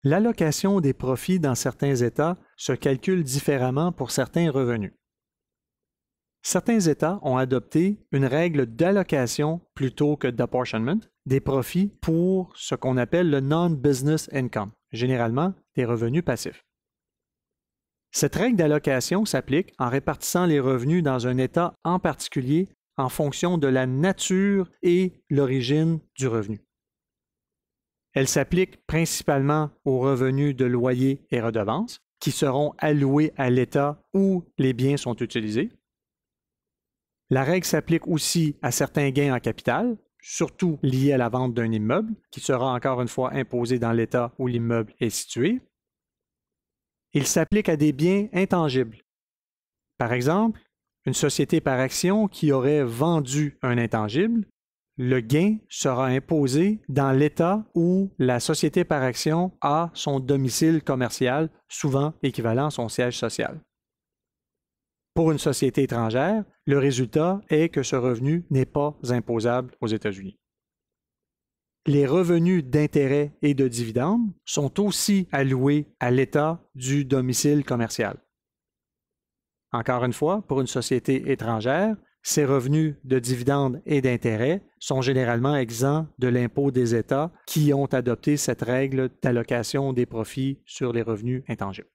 L'allocation des profits dans certains États se calcule différemment pour certains revenus. Certains États ont adopté une règle d'allocation plutôt que d'apportionment des profits pour ce qu'on appelle le non-business income, généralement des revenus passifs. Cette règle d'allocation s'applique en répartissant les revenus dans un État en particulier en fonction de la nature et l'origine du revenu. Elle s'applique principalement aux revenus de loyers et redevances qui seront alloués à l'État où les biens sont utilisés. La règle s'applique aussi à certains gains en capital, surtout liés à la vente d'un immeuble, qui sera encore une fois imposé dans l'État où l'immeuble est situé. Il s'applique à des biens intangibles. Par exemple, une société par action qui aurait vendu un intangible, le gain sera imposé dans l'État où la société par action a son domicile commercial, souvent équivalent à son siège social. Pour une société étrangère, le résultat est que ce revenu n'est pas imposable aux États-Unis. Les revenus d'intérêts et de dividendes sont aussi alloués à l'État du domicile commercial. Encore une fois, pour une société étrangère, ces revenus de dividendes et d'intérêts sont généralement exempts de l'impôt des États qui ont adopté cette règle d'allocation des profits sur les revenus intangibles.